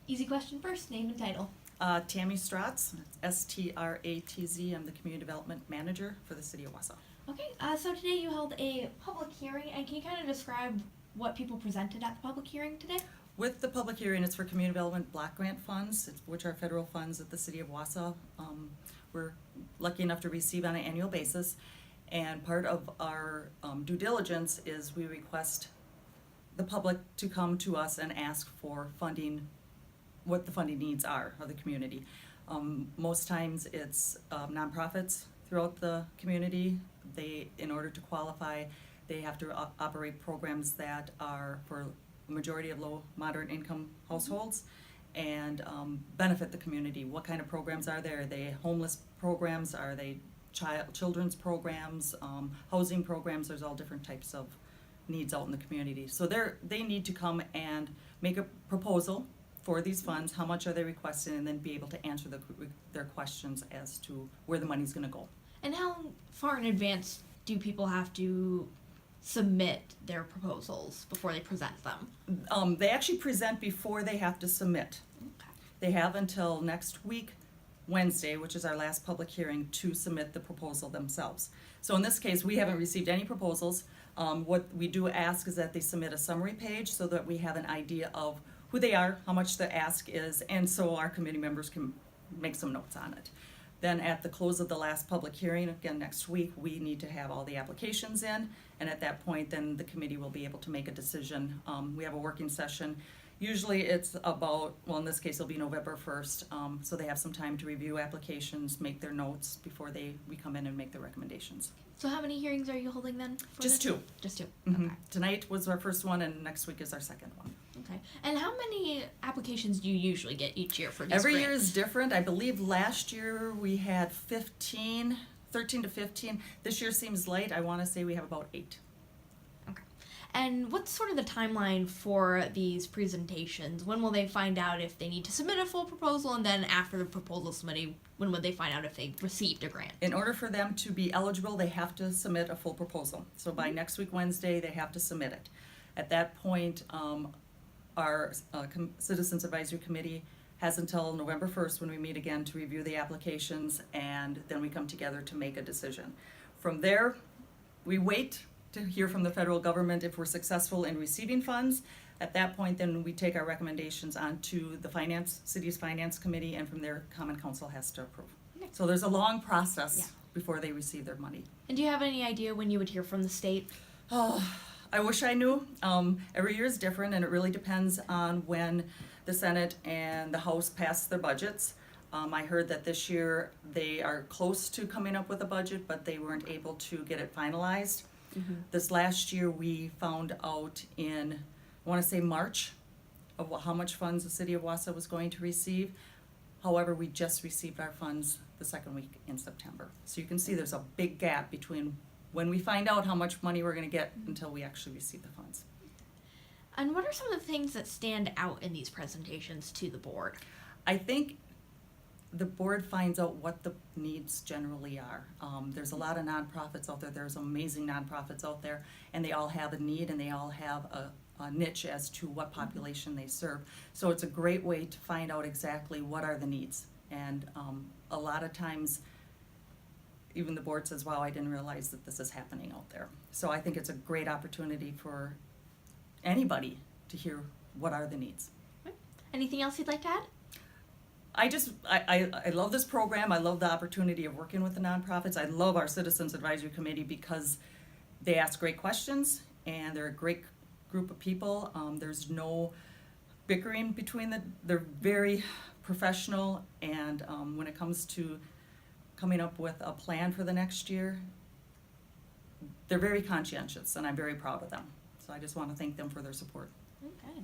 Easy question first, name and title. Tammy Stratz, Stratz. I'm the Community Development Manager for the City of Wausau. Okay, so today you held a public hearing, and can you kind of describe what people presented at the public hearing today? With the public hearing, it's for community development block grant funds, which are federal funds that the City of Wausau we're lucky enough to receive on an annual basis. And part of our due diligence is we request the public to come to us and ask for funding, what the funding needs are of the community. Most times it's nonprofits throughout the community. They, in order to qualify, they have to operate programs that are for a majority of low, moderate income households and benefit the community. What kind of programs are there? Are they homeless programs? Are they children's programs, housing programs? There's all different types of needs out in the community. So they need to come and make a proposal for these funds, how much are they requesting, and then be able to answer their questions as to where the money's gonna go. And how far in advance do people have to submit their proposals before they present them? They actually present before they have to submit. Okay. They have until next week, Wednesday, which is our last public hearing, to submit the proposal themselves. So in this case, we haven't received any proposals. What we do ask is that they submit a summary page so that we have an idea of who they are, how much the ask is, and so our committee members can make some notes on it. Then at the close of the last public hearing, again next week, we need to have all the applications in, and at that point then the committee will be able to make a decision. We have a working session. Usually it's about, well, in this case it'll be November 1st, so they have some time to review applications, make their notes before we come in and make the recommendations. So how many hearings are you holding then? Just two. Just two. Mm-hmm. Okay. Tonight was our first one, and next week is our second one. Okay. And how many applications do you usually get each year for these Every year grants? is different. I believe last year we had 13 to 15. This year seems light. I want to say we have about 8. Okay. And what's sort of the timeline for these presentations? When will they find out if they need to submit a full proposal, and then after the proposal submitted, when would they find out if they received a grant? In order for them to be eligible, they have to submit a full proposal. So by next week, Wednesday, they have to submit it. At that point, our Citizens Advisory Committee has until November 1st when we meet again to review the applications, and then we come together to make a decision. From there, we wait to hear from the federal government if we're successful in receiving funds. At that point, then we take our recommendations on to the city's finance committee, and from there, Common Council has to approve. Okay. So there's a long process Yeah. before they receive their money. And do you have any idea when you would hear from the state? Oh, I wish I knew. Every year is different, and it really depends on when the Senate and the House pass their budgets. I heard that this year they are close to coming up with a budget, but they weren't able to get it finalized. Mm-hmm. This last year, we found out in, I want to say March, of how much funds the City of Wausau was going to receive. However, we just received our funds the second week in September. So you can see there's a big gap between when we find out how much money we're going to get until we actually receive the funds. And what are some of the things that stand out in these presentations to the board? I think the board finds out what the needs generally are. There's a lot of nonprofits out there. There's amazing nonprofits out there, and they all have a need, and they all have a niche as to what population they serve. So it's a great way to find out exactly what are the needs. And a lot of times, even the board says, wow, I didn't realize that this is happening out there. So I think it's a great opportunity for anybody to hear what are the needs. Anything else you'd like to add? I love this program. I love the opportunity of working with the nonprofits. I love our Citizens Advisory Committee because they ask great questions, and they're a great group of people. There's no bickering between they're very professional, and when it comes to coming up with a plan for the next year, they're very conscientious, and I'm very proud of them. So I just want to thank them for their support. Okay.